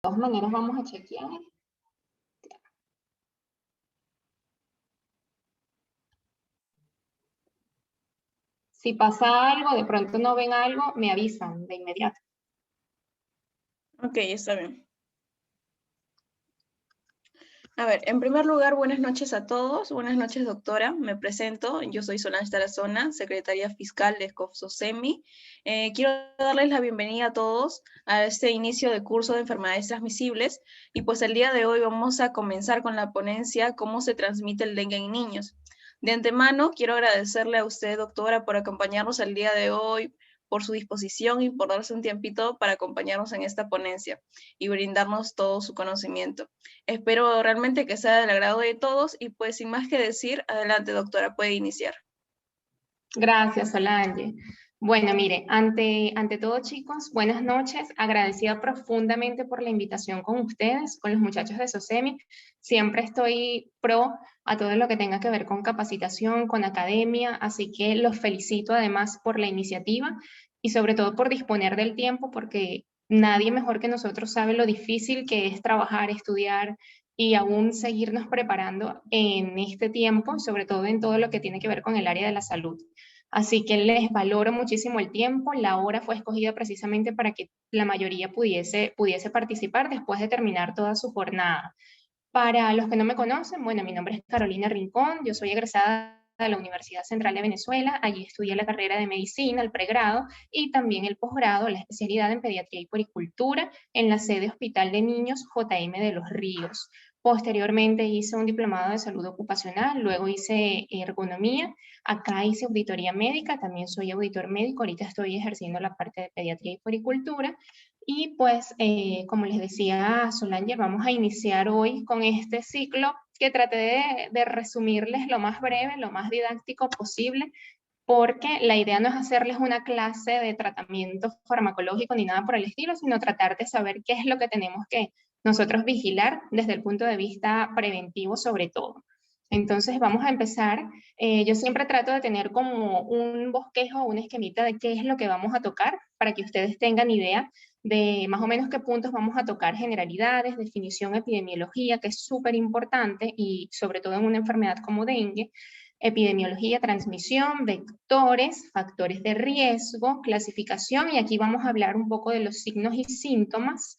todas maneras vamos a chequear. Si pasa algo, de pronto no ven algo, me avisan de inmediato. Ok, está bien. A ver, en primer lugar, buenas noches a todos. Buenas noches, doctora. Me presento. Yo soy Solange Tarazona, secretaria fiscal de SCOF-SOCEMI. Quiero darles la bienvenida a todos a este inicio de curso de enfermedades transmisibles. Y pues el día de hoy vamos a comenzar con la ponencia cómo se transmite el dengue en niños. De antemano, quiero agradecerle a usted, doctora, por acompañarnos el día de hoy, por su disposición y por darse un tiempito para acompañarnos en esta ponencia y brindarnos todo su conocimiento. Espero realmente que sea del agrado de todos y pues sin más que decir, adelante doctora, puede iniciar. Gracias, Solange. Bueno, mire, ante todo, chicos, buenas noches. Agradecida profundamente por la invitación con ustedes, con los muchachos de SOCEMI. Siempre estoy pro a todo lo que tenga que ver con capacitación, con academia, así que los felicito además por la iniciativa y sobre todo por disponer del tiempo, porque nadie mejor que nosotros sabe lo difícil que es trabajar, estudiar y aún seguirnos preparando en este tiempo, sobre todo en todo lo que tiene que ver con el área de la salud. Así que les valoro muchísimo el tiempo. La hora fue escogida precisamente para que la mayoría pudiese participar después de terminar toda su jornada. Para los que no me conocen, bueno, mi nombre es Carolina Rincón, yo soy egresada de la Universidad Central de Venezuela, allí estudié la carrera de medicina, el pregrado y también el posgrado, la especialidad en pediatría y puericultura en la sede Hospital de Niños JM de Los Ríos. Posteriormente hice un diplomado de salud ocupacional, luego hice ergonomía, acá hice auditoría médica, también soy auditor médico, ahorita estoy ejerciendo la parte de pediatría y puericultura. Y pues, como les decía Solange, vamos a iniciar hoy con este ciclo que traté de resumirles lo más breve, lo más didáctico posible, porque la idea no es hacerles una clase de tratamiento farmacológico ni nada por el estilo, sino tratar de saber qué es lo que tenemos que nosotros vigilar desde el punto de vista preventivo sobre todo. Entonces vamos a empezar. Yo siempre trato de tener como un bosquejo, un esquemita de qué es lo que vamos a tocar para que ustedes tengan idea de más o menos qué puntos vamos a tocar, generalidades, definición, epidemiología, que es súper importante y sobre todo en una enfermedad como dengue, epidemiología, transmisión, vectores, factores de riesgo, clasificación, y aquí vamos a hablar un poco de los signos y síntomas,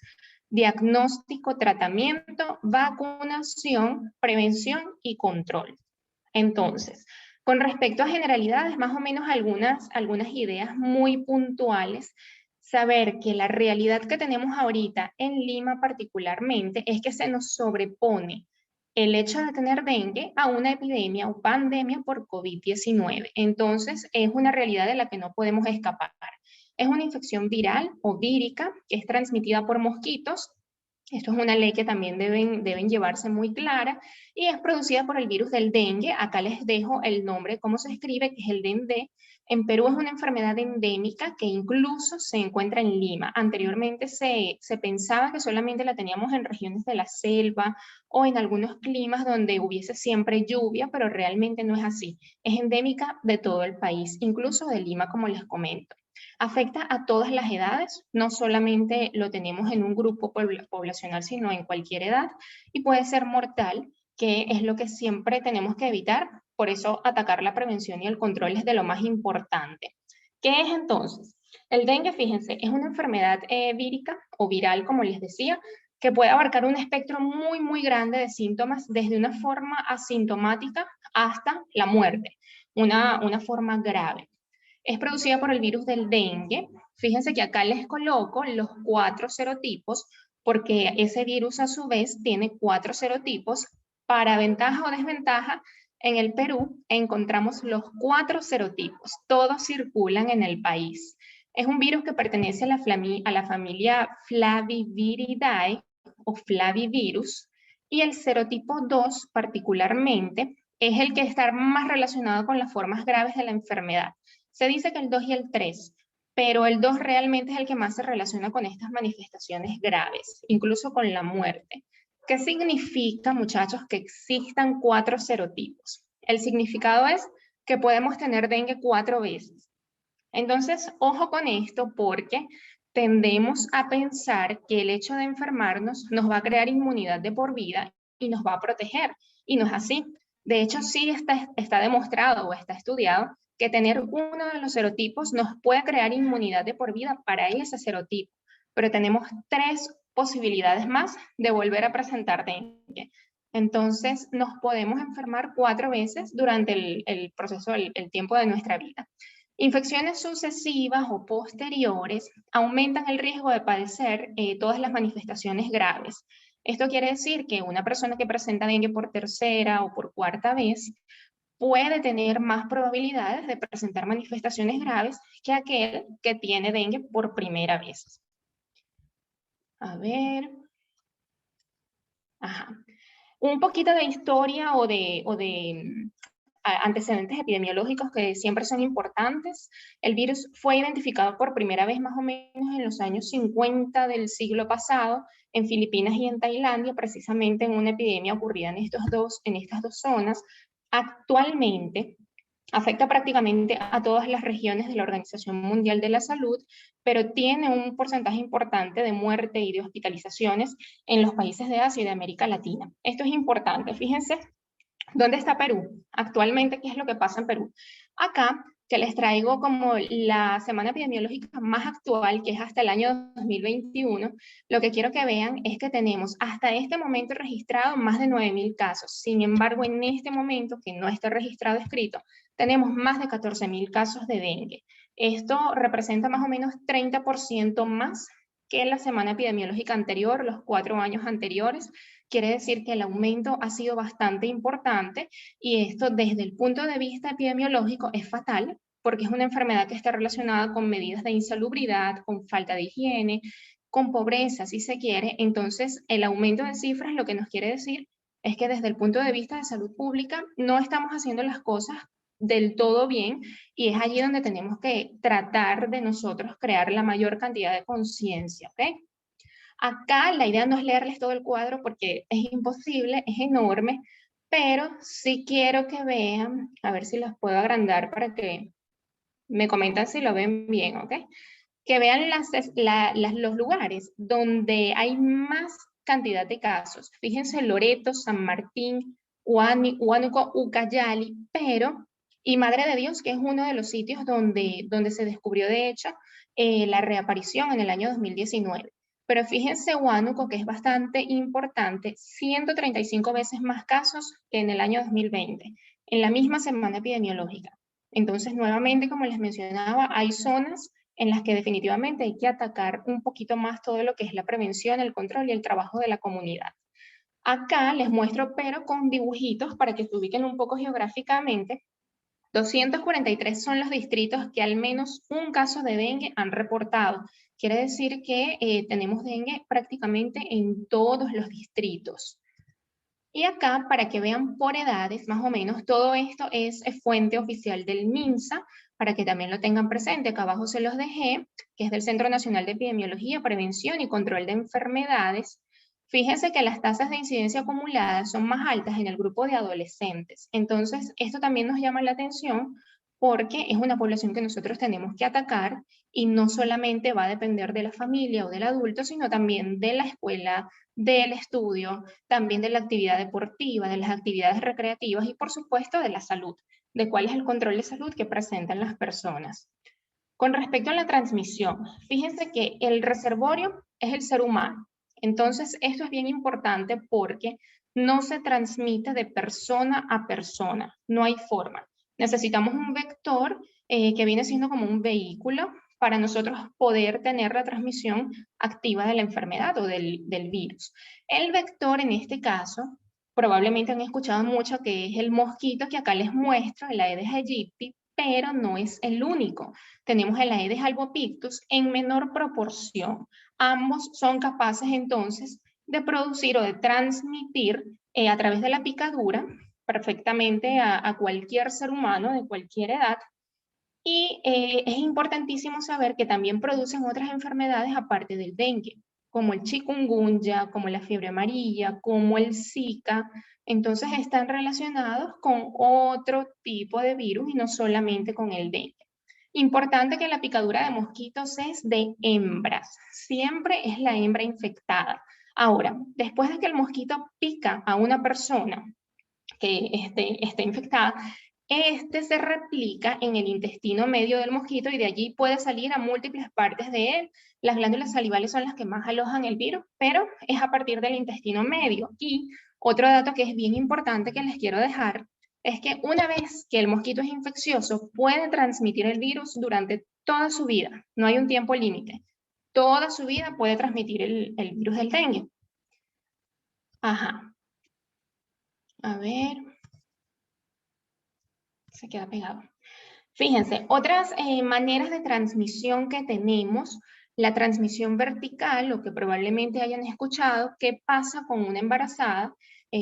diagnóstico, tratamiento, vacunación, prevención y control. Entonces, con respecto a generalidades, más o menos algunas ideas muy puntuales, saber que la realidad que tenemos ahorita en Lima particularmente es que se nos sobrepone el hecho de tener dengue a una epidemia o pandemia por COVID-19. Entonces, es una realidad de la que no podemos escapar. Es una infección viral o vírica que es transmitida por mosquitos. Esto es una ley que también deben llevarse muy clara y es producida por el virus del dengue. Acá les dejo el nombre, cómo se escribe, que es el dengue. En Perú es una enfermedad endémica que incluso se encuentra en Lima. Anteriormente se pensaba que solamente la teníamos en regiones de la selva o en algunos climas donde hubiese siempre lluvia, pero realmente no es así. Es endémica de todo el país, incluso de Lima, como les comento. Afecta a todas las edades, no solamente lo tenemos en un grupo poblacional, sino en cualquier edad, y puede ser mortal, que es lo que siempre tenemos que evitar. Por eso atacar la prevención y el control es de lo más importante. ¿Qué es entonces? El dengue, fíjense, es una enfermedad vírica o viral, como les decía, que puede abarcar un espectro muy, muy grande de síntomas, desde una forma asintomática hasta la muerte, una forma grave. Es producida por el virus del dengue. Fíjense que acá les coloco los 4 serotipos, porque ese virus a su vez tiene 4 serotipos. Para ventaja o desventaja, en el Perú encontramos los 4 serotipos. Todos circulan en el país. Es un virus que pertenece a la familia Flaviviridae o Flavivirus, y el serotipo 2 particularmente es el que está más relacionado con las formas graves de la enfermedad. Se dice que el 2 y el 3, pero el 2 realmente es el que más se relaciona con estas manifestaciones graves, incluso con la muerte. ¿Qué significa, muchachos, que existan 4 serotipos? El significado es que podemos tener dengue 4 veces. Entonces, ojo con esto porque tendemos a pensar que el hecho de enfermarnos nos va a crear inmunidad de por vida y nos va a proteger, y no es así. De hecho, sí está demostrado o está estudiado que tener uno de los serotipos nos puede crear inmunidad de por vida para ese serotipo, pero tenemos 3 posibilidades más de volver a presentar dengue. Entonces, nos podemos enfermar 4 veces durante el proceso, el tiempo de nuestra vida. Infecciones sucesivas o posteriores aumentan el riesgo de padecer todas las manifestaciones graves. Esto quiere decir que una persona que presenta dengue por tercera o por cuarta vez puede tener más probabilidades de presentar manifestaciones graves que aquel que tiene dengue por primera vez. A ver. Ajá. Un poquito de historia o de antecedentes epidemiológicos que siempre son importantes. El virus fue identificado por primera vez más o menos en los años 50 del siglo pasado en Filipinas y en Tailandia, precisamente en una epidemia ocurrida en estas dos zonas. Actualmente afecta prácticamente a todas las regiones de la Organización Mundial de la Salud, pero tiene un porcentaje importante de muerte y de hospitalizaciones en los países de Asia y de América Latina. Esto es importante. Fíjense, ¿dónde está Perú? Actualmente, ¿qué es lo que pasa en Perú? Acá, que les traigo como la semana epidemiológica más actual, que es hasta el año 2021, lo que quiero que vean es que tenemos hasta este momento registrado más de 9.000 casos. Sin embargo, en este momento, que no está registrado escrito, tenemos más de 14.000 casos de dengue. Esto representa más o menos 30% más que en la semana epidemiológica anterior, los 4 años anteriores. Quiere decir que el aumento ha sido bastante importante y esto desde el punto de vista epidemiológico es fatal porque es una enfermedad que está relacionada con medidas de insalubridad, con falta de higiene, con pobreza, si se quiere. Entonces, el aumento de cifras lo que nos quiere decir es que desde el punto de vista de salud pública no estamos haciendo las cosas del todo bien y es allí donde tenemos que tratar de nosotros crear la mayor cantidad de conciencia, ¿ok? Acá la idea no es leerles todo el cuadro porque es imposible, es enorme, pero sí quiero que vean, a ver si las puedo agrandar para que me comentan si lo ven bien, ¿ok? Que vean los lugares donde hay más cantidad de casos. Fíjense, Loreto, San Martín, Huánuco, Ucayali, pero, y Madre de Dios, que es uno de los sitios donde se descubrió, de hecho, la reaparición en el año 2019. Pero fíjense, Huánuco, que es bastante importante, 135 veces más casos que en el año 2020, en la misma semana epidemiológica. Entonces, nuevamente, como les mencionaba, hay zonas en las que definitivamente hay que atacar un poquito más todo lo que es la prevención, el control y el trabajo de la comunidad. Acá les muestro, pero con dibujitos para que se ubiquen un poco geográficamente. 243 son los distritos que al menos un caso de dengue han reportado. Quiere decir que tenemos dengue prácticamente en todos los distritos. Y acá, para que vean por edades, más o menos, todo esto es fuente oficial del MINSA, para que también lo tengan presente. Acá abajo se los dejé, que es del Centro Nacional de Epidemiología, Prevención y Control de Enfermedades. Fíjense que las tasas de incidencia acumuladas son más altas en el grupo de adolescentes. Entonces, esto también nos llama la atención porque es una población que nosotros tenemos que atacar y no solamente va a depender de la familia o del adulto, sino también de la escuela, del estudio, también de la actividad deportiva, de las actividades recreativas y por supuesto de la salud, de cuál es el control de salud que presentan las personas. Con respecto a la transmisión, fíjense que el reservorio es el ser humano. Entonces, esto es bien importante porque no se transmite de persona a persona, no hay forma. Necesitamos un vector que viene siendo como un vehículo para nosotros poder tener la transmisión activa de la enfermedad o del virus. El vector en este caso, probablemente han escuchado mucho que es el mosquito que acá les muestro, el Aedes aegypti, pero no es el único. Tenemos el Aedes albopictus en menor proporción. Ambos son capaces entonces de producir o de transmitir a través de la picadura perfectamente a cualquier ser humano de cualquier edad. Y es importantísimo saber que también producen otras enfermedades aparte del dengue, como el chikungunya, como la fiebre amarilla, como el Zika. Entonces están relacionados con otro tipo de virus y no solamente con el dengue. Importante que la picadura de mosquitos es de hembras. Siempre es la hembra infectada. Ahora, después de que el mosquito pica a una persona que esté infectada, este se replica en el intestino medio del mosquito y de allí puede salir a múltiples partes de él. Las glándulas salivales son las que más alojan el virus, pero es a partir del intestino medio. Y otro dato que es bien importante que les quiero dejar es que una vez que el mosquito es infeccioso, puede transmitir el virus durante toda su vida. No hay un tiempo límite. Toda su vida puede transmitir el virus del dengue. Ajá. A ver. Se queda pegado. Fíjense, otras maneras de transmisión que tenemos, la transmisión vertical, lo que probablemente hayan escuchado, ¿qué pasa con una embarazada?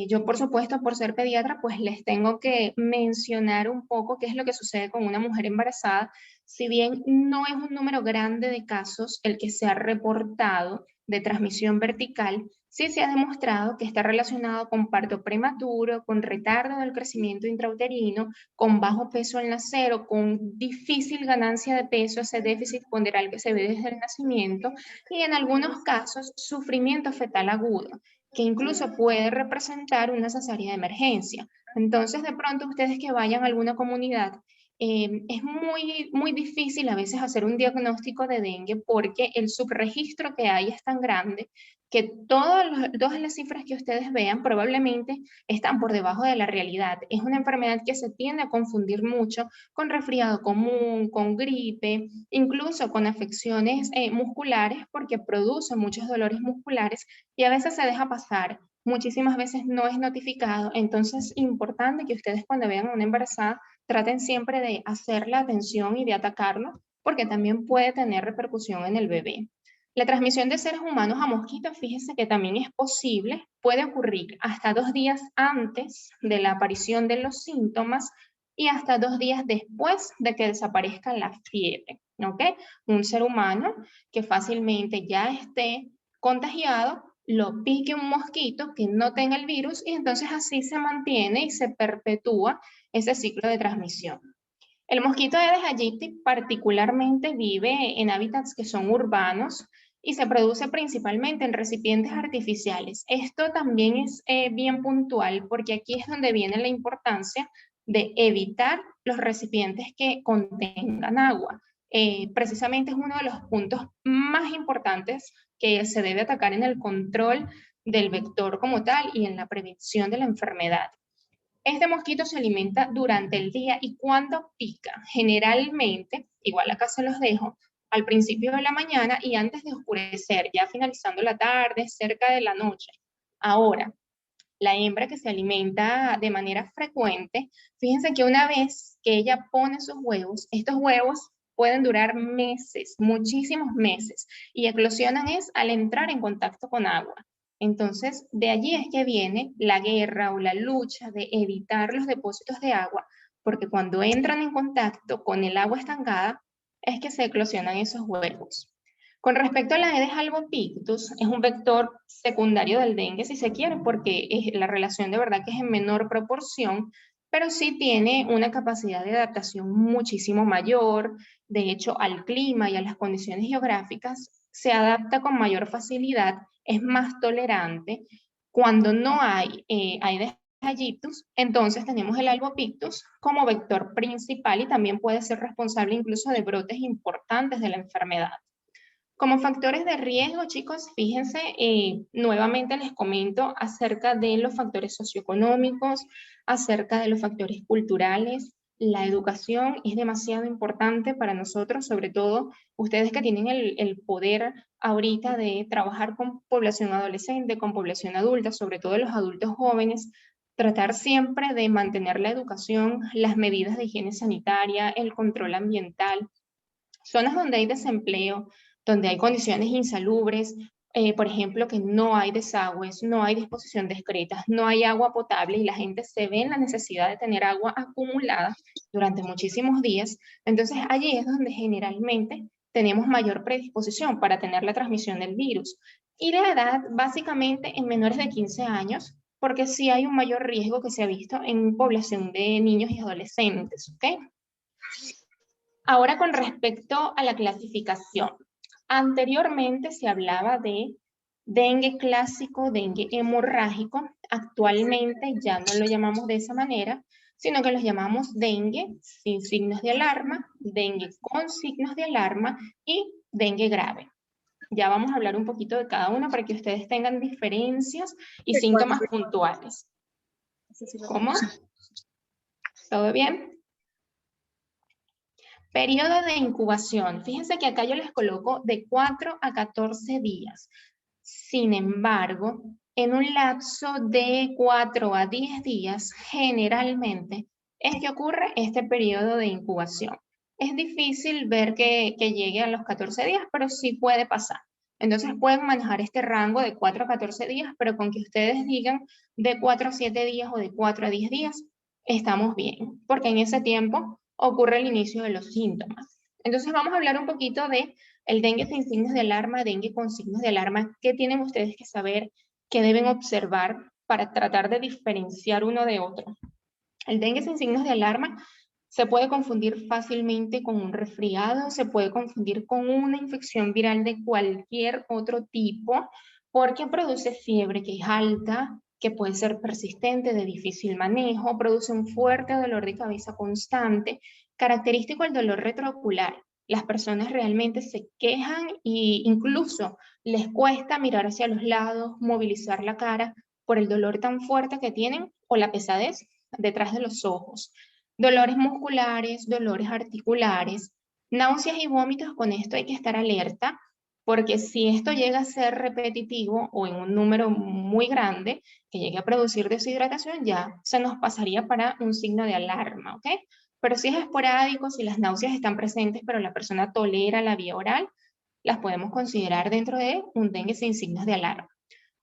Yo, por supuesto, por ser pediatra, pues les tengo que mencionar un poco qué es lo que sucede con una mujer embarazada. Si bien no es un número grande de casos el que se ha reportado de transmisión vertical, sí se ha demostrado que está relacionado con parto prematuro, con retardo del crecimiento intrauterino, con bajo peso al nacer o con difícil ganancia de peso, ese déficit ponderal que se ve desde el nacimiento, y en algunos casos sufrimiento fetal agudo, que incluso puede representar una cesárea de emergencia. Entonces, de pronto ustedes que vayan a alguna comunidad, es muy difícil a veces hacer un diagnóstico de dengue porque el subregistro que hay es tan grande que todas las cifras que ustedes vean probablemente están por debajo de la realidad. Es una enfermedad que se tiende a confundir mucho con resfriado común, con gripe, incluso con afecciones musculares porque produce muchos dolores musculares y a veces se deja pasar. Muchísimas veces no es notificado, entonces es importante que ustedes cuando vean a una embarazada traten siempre de hacer la atención y de atacarlo porque también puede tener repercusión en el bebé. La transmisión de seres humanos a mosquitos, fíjense que también es posible, puede ocurrir hasta 2 días antes de la aparición de los síntomas y hasta 2 días después de que desaparezca la fiebre, ¿ok? Un ser humano que fácilmente ya esté contagiado, lo pique un mosquito que no tenga el virus y entonces así se mantiene y se perpetúa ese ciclo de transmisión. El mosquito Aedes aegypti particularmente vive en hábitats que son urbanos y se produce principalmente en recipientes artificiales. Esto también es bien puntual porque aquí es donde viene la importancia de evitar los recipientes que contengan agua. Precisamente es uno de los puntos más importantes que se debe atacar en el control del vector como tal y en la prevención de la enfermedad. Este mosquito se alimenta durante el día y cuando pica, generalmente, igual acá se los dejo, al principio de la mañana y antes de oscurecer, ya finalizando la tarde, cerca de la noche. Ahora, la hembra que se alimenta de manera frecuente, fíjense que una vez que ella pone sus huevos, estos huevos pueden durar meses, muchísimos meses, y eclosionan es al entrar en contacto con agua. Entonces, de allí es que viene la guerra o la lucha de evitar los depósitos de agua, porque cuando entran en contacto con el agua estancada, es que se eclosionan esos huevos. Con respecto a la Aedes albopictus, es un vector secundario del dengue, si se quiere, porque la relación de verdad que es en menor proporción, pero sí tiene una capacidad de adaptación muchísimo mayor. De hecho, al clima y a las condiciones geográficas se adapta con mayor facilidad, es más tolerante. Cuando no hay Aedes aegyptus, entonces tenemos el albopictus como vector principal y también puede ser responsable incluso de brotes importantes de la enfermedad. Como factores de riesgo, chicos, fíjense, nuevamente les comento acerca de los factores socioeconómicos, acerca de los factores culturales. La educación es demasiado importante para nosotros, sobre todo ustedes que tienen el poder ahorita de trabajar con población adolescente, con población adulta, sobre todo los adultos jóvenes, tratar siempre de mantener la educación, las medidas de higiene sanitaria, el control ambiental. Zonas donde hay desempleo, donde hay condiciones insalubres, por ejemplo, que no hay desagües, no hay disposición de excretas, no hay agua potable y la gente se ve en la necesidad de tener agua acumulada durante muchísimos días, entonces allí es donde generalmente tenemos mayor predisposición para tener la transmisión del virus. Y la edad, básicamente en menores de 15 años, porque sí hay un mayor riesgo que se ha visto en población de niños y adolescentes, ¿ok? Ahora con respecto a la clasificación. Anteriormente se hablaba de dengue clásico, dengue hemorrágico. Actualmente ya no lo llamamos de esa manera, sino que los llamamos dengue sin signos de alarma, dengue con signos de alarma y dengue grave. Ya vamos a hablar un poquito de cada uno para que ustedes tengan diferencias y síntomas puntuales. ¿Cómo? ¿Todo bien? Periodo de incubación. Fíjense que acá yo les coloco de 4 a 14 días. Sin embargo, en un lapso de 4 a 10 días, generalmente, es que ocurre este periodo de incubación. Es difícil ver que llegue a los 14 días, pero sí puede pasar. Entonces pueden manejar este rango de 4 a 14 días, pero con que ustedes digan de 4 a 7 días o de 4 a 10 días, estamos bien, porque en ese tiempo ocurre el inicio de los síntomas. Entonces vamos a hablar un poquito de el dengue sin signos de alarma, dengue con signos de alarma. ¿Qué tienen ustedes que saber, qué deben observar para tratar de diferenciar uno de otro? El dengue sin signos de alarma se puede confundir fácilmente con un resfriado, se puede confundir con una infección viral de cualquier otro tipo, porque produce fiebre que es alta, que puede ser persistente, de difícil manejo, produce un fuerte dolor de cabeza constante, característico el dolor retroocular. Las personas realmente se quejan e incluso les cuesta mirar hacia los lados, movilizar la cara por el dolor tan fuerte que tienen o la pesadez detrás de los ojos. Dolores musculares, dolores articulares, náuseas y vómitos. Con esto hay que estar alerta, porque si esto llega a ser repetitivo o en un número muy grande, que llegue a producir deshidratación, ya se nos pasaría para un signo de alarma, ¿ok? Pero si es esporádico, si las náuseas están presentes, pero la persona tolera la vía oral, las podemos considerar dentro de un dengue sin signos de alarma.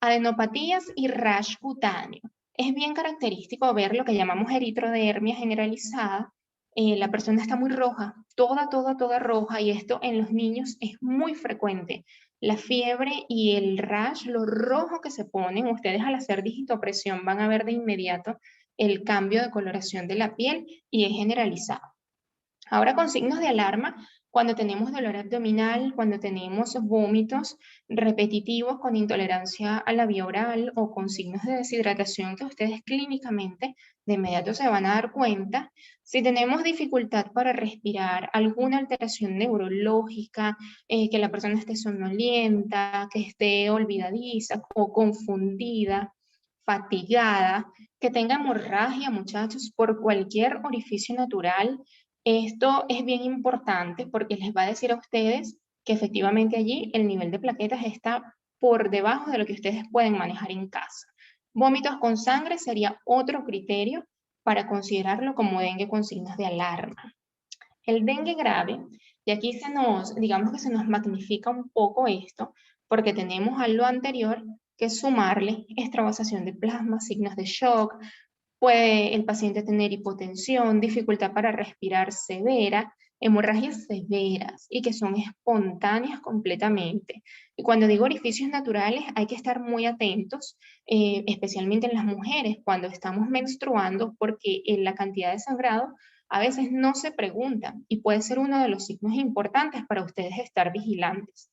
Adenopatías y rash cutáneo. Es bien característico ver lo que llamamos eritrodermia generalizada. La persona está muy roja, toda roja, y esto en los niños es muy frecuente. La fiebre y el rash, lo rojo que se ponen, ustedes al hacer digitopresión van a ver de inmediato el cambio de coloración de la piel y es generalizado. Ahora con signos de alarma, cuando tenemos dolor abdominal, cuando tenemos vómitos repetitivos con intolerancia a la vía oral o con signos de deshidratación que ustedes clínicamente de inmediato se van a dar cuenta, si tenemos dificultad para respirar, alguna alteración neurológica, que la persona esté somnolienta, que esté olvidadiza o confundida, fatigada, que tenga hemorragia, muchachos, por cualquier orificio natural. Esto es bien importante porque les va a decir a ustedes que efectivamente allí el nivel de plaquetas está por debajo de lo que ustedes pueden manejar en casa. Vómitos con sangre sería otro criterio para considerarlo como dengue con signos de alarma. El dengue grave, y aquí digamos que se nos magnifica un poco esto, porque tenemos a lo anterior que sumarle extravasación de plasma, signos de shock. Puede el paciente tener hipotensión, dificultad para respirar severa, hemorragias severas y que son espontáneas completamente. Y cuando digo orificios naturales hay que estar muy atentos, especialmente en las mujeres cuando estamos menstruando, porque en la cantidad de sangrado a veces no se pregunta y puede ser uno de los signos importantes para ustedes estar vigilantes.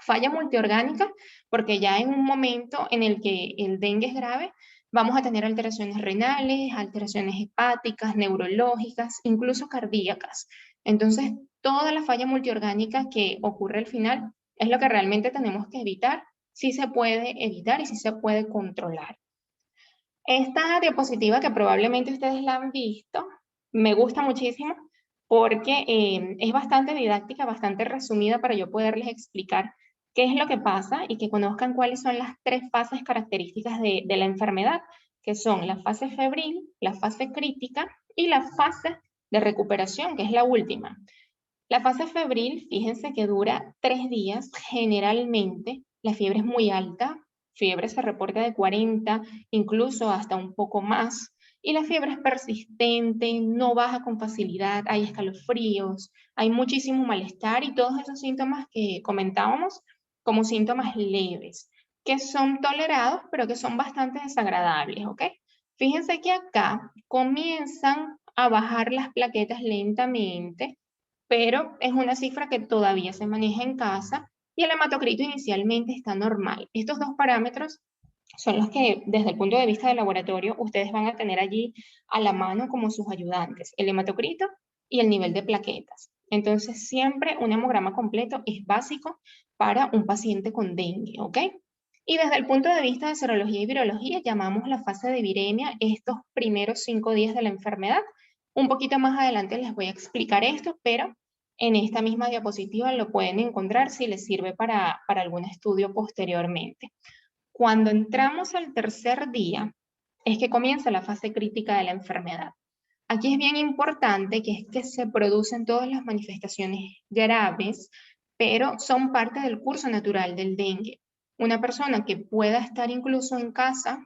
Falla multiorgánica, porque ya en un momento en el que el dengue es grave, vamos a tener alteraciones renales, alteraciones hepáticas, neurológicas, incluso cardíacas. Entonces, toda la falla multiorgánica que ocurre al final es lo que realmente tenemos que evitar. Sí se puede evitar y sí se puede controlar. Esta diapositiva que probablemente ustedes la han visto, me gusta muchísimo porque es bastante didáctica, bastante resumida para yo poderles explicar qué es lo que pasa y que conozcan cuáles son las tres fases características de la enfermedad, que son la fase febril, la fase crítica y la fase de recuperación, que es la última. La fase febril, fíjense que dura 3 días, generalmente la fiebre es muy alta, fiebre se reporta de 40, incluso hasta un poco más, y la fiebre es persistente, no baja con facilidad, hay escalofríos, hay muchísimo malestar y todos esos síntomas que comentábamos como síntomas leves, que son tolerados, pero que son bastante desagradables, ¿ok? Fíjense que acá comienzan a bajar las plaquetas lentamente, pero es una cifra que todavía se maneja en casa y el hematocrito inicialmente está normal. Estos dos parámetros son los que desde el punto de vista del laboratorio ustedes van a tener allí a la mano como sus ayudantes, el hematocrito y el nivel de plaquetas. Entonces siempre un hemograma completo es básico para un paciente con dengue, ¿ok? Y desde el punto de vista de serología y virología llamamos la fase de viremia estos primeros 5 días de la enfermedad. Un poquito más adelante les voy a explicar esto, pero en esta misma diapositiva lo pueden encontrar si les sirve para algún estudio posteriormente. Cuando entramos al tercer día, es que comienza la fase crítica de la enfermedad. Aquí es bien importante que es que se producen todas las manifestaciones graves, pero son parte del curso natural del dengue. Una persona que pueda estar incluso en casa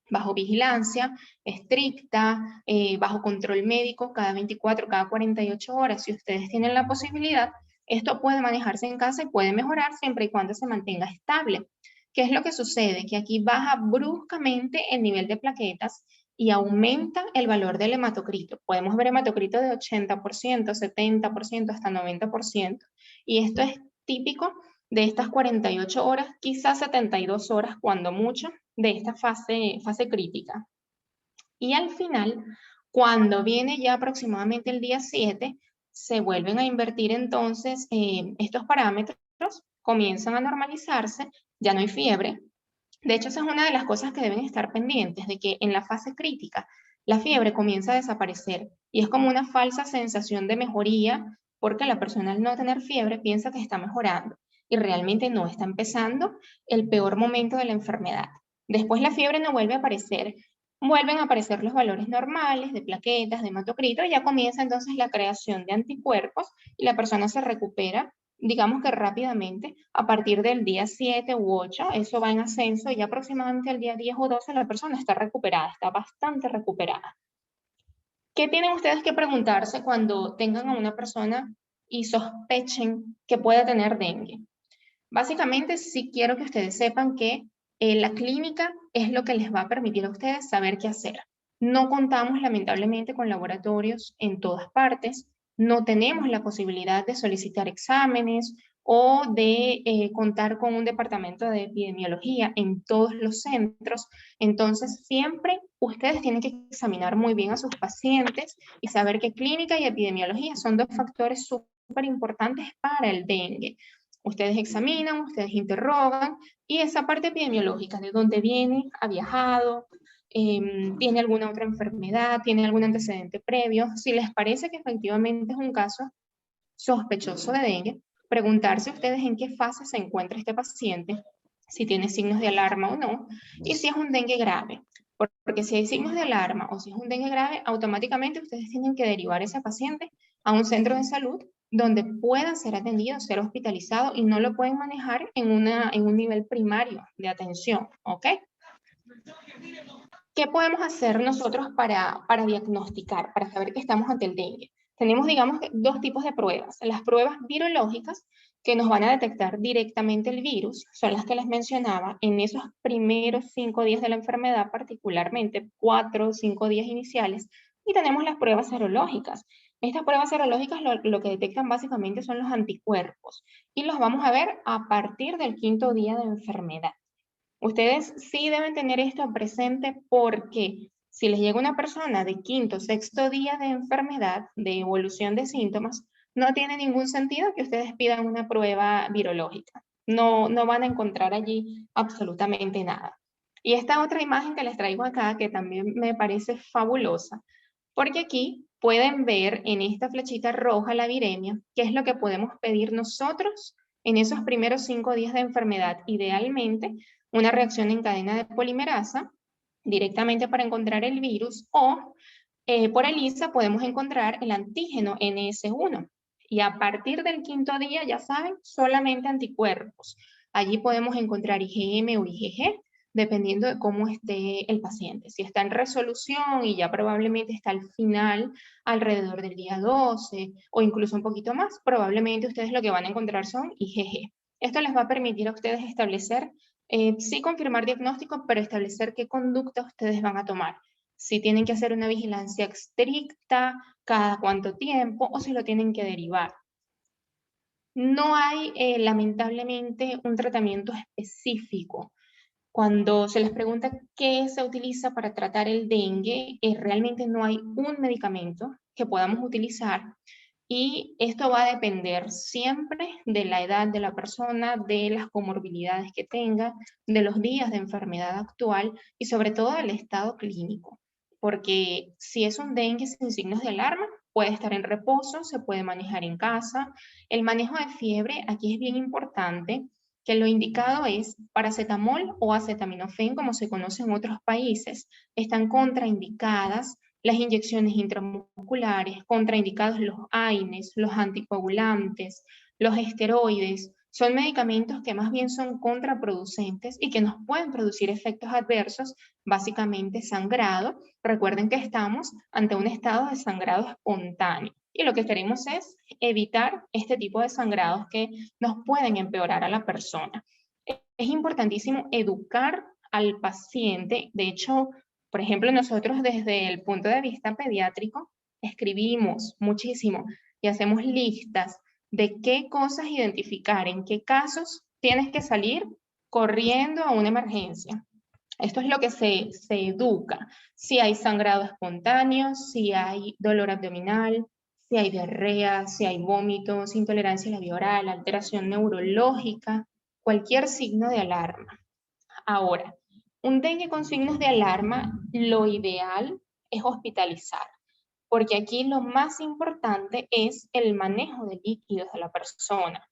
bajo vigilancia estricta, bajo control médico cada 24, cada 48 horas, si ustedes tienen la posibilidad, esto puede manejarse en casa y puede mejorar siempre y cuando se mantenga estable. ¿Qué es lo que sucede? Que aquí baja bruscamente el nivel de plaquetas y aumenta el valor del hematocrito. Podemos ver hematocrito de 80%, 70%, hasta 90%. Y esto es típico de estas 48 horas, quizás 72 horas cuando mucho, de esta fase crítica. Y al final, cuando viene ya aproximadamente el día 7, se vuelven a invertir entonces estos parámetros, comienzan a normalizarse, ya no hay fiebre. De hecho, esa es una de las cosas que deben estar pendientes, de que en la fase crítica la fiebre comienza a desaparecer y es como una falsa sensación de mejoría porque la persona al no tener fiebre piensa que está mejorando y realmente no, está empezando el peor momento de la enfermedad. Después la fiebre no vuelve a aparecer, vuelven a aparecer los valores normales de plaquetas, de hematocrito, y ya comienza entonces la creación de anticuerpos y la persona se recupera, digamos que rápidamente, a partir del día 7 u 8, eso va en ascenso y aproximadamente al día 10 o 12 la persona está recuperada, está bastante recuperada. ¿Qué tienen ustedes que preguntarse cuando tengan a una persona y sospechen que pueda tener dengue? Básicamente, sí quiero que ustedes sepan que la clínica es lo que les va a permitir a ustedes saber qué hacer. No contamos lamentablemente con laboratorios en todas partes, no tenemos la posibilidad de solicitar exámenes o de contar con un departamento de epidemiología en todos los centros. Entonces, siempre ustedes tienen que examinar muy bien a sus pacientes y saber que clínica y epidemiología son dos factores súper importantes para el dengue. Ustedes examinan, ustedes interrogan y esa parte epidemiológica, de dónde viene, ha viajado, tiene alguna otra enfermedad, tiene algún antecedente previo. Si les parece que efectivamente es un caso sospechoso de dengue, preguntarse ustedes en qué fase se encuentra este paciente, si tiene signos de alarma o no, y si es un dengue grave. Porque si hay signos de alarma o si es un dengue grave, automáticamente ustedes tienen que derivar a ese paciente a un centro de salud donde pueda ser atendido, ser hospitalizado y no lo pueden manejar en un nivel primario de atención, ¿ok? ¿Qué podemos hacer nosotros para diagnosticar, para saber que estamos ante el dengue? Tenemos, digamos, dos tipos de pruebas. Las pruebas virológicas, que nos van a detectar directamente el virus, son las que les mencionaba en esos primeros 5 días de la enfermedad, particularmente 4 o 5 días iniciales. Y tenemos las pruebas serológicas. Estas pruebas serológicas lo que detectan básicamente son los anticuerpos y los vamos a ver a partir del 5.º día de enfermedad. Ustedes sí deben tener esto presente porque si les llega una persona de 5.º, 6.º día de enfermedad, de evolución de síntomas, no tiene ningún sentido que ustedes pidan una prueba virológica. No van a encontrar allí absolutamente nada. Y esta otra imagen que les traigo acá, que también me parece fabulosa, porque aquí pueden ver en esta flechita roja la viremia, qué es lo que podemos pedir nosotros en esos primeros 5 días de enfermedad. Idealmente, una reacción en cadena de polimerasa directamente para encontrar el virus o por ELISA podemos encontrar el antígeno NS1. Y a partir del 5.º día, ya saben, solamente anticuerpos. Allí podemos encontrar IgM o IgG, dependiendo de cómo esté el paciente. Si está en resolución y ya probablemente está al final, alrededor del día 12 o incluso un poquito más, probablemente ustedes lo que van a encontrar son IgG. Esto les va a permitir a ustedes establecer, sí confirmar diagnóstico, pero establecer qué conducta ustedes van a tomar. si tienen que hacer una vigilancia estricta, cada cuánto tiempo, o si lo tienen que derivar. No hay, lamentablemente, un tratamiento específico. Cuando se les pregunta qué se utiliza para tratar el dengue, realmente no hay un medicamento que podamos utilizar, y esto va a depender siempre de la edad de la persona, de las comorbilidades que tenga, de los días de enfermedad actual y sobre todo del estado clínico. Porque si es un dengue sin signos de alarma, puede estar en reposo, se puede manejar en casa. El manejo de fiebre aquí es bien importante, que lo indicado es paracetamol o acetaminofén, como se conoce en otros países. Están contraindicadas las inyecciones intramusculares, contraindicados los AINES, los anticoagulantes, los esteroides. Son medicamentos que más bien son contraproducentes y que nos pueden producir efectos adversos, básicamente sangrado. Recuerden que estamos ante un estado de sangrado espontáneo y lo que queremos es evitar este tipo de sangrados que nos pueden empeorar a la persona. Es importantísimo educar al paciente. De hecho, por ejemplo, nosotros desde el punto de vista pediátrico escribimos muchísimo y hacemos listas de qué cosas identificar, en qué casos tienes que salir corriendo a una emergencia. Esto es lo que se educa. Si hay sangrado espontáneo, si hay dolor abdominal, si hay diarrea, si hay vómitos, intolerancia a la vía oral, alteración neurológica, cualquier signo de alarma. Ahora, un dengue con signos de alarma, lo ideal es hospitalizar, porque aquí lo más importante es el manejo de líquidos de la persona.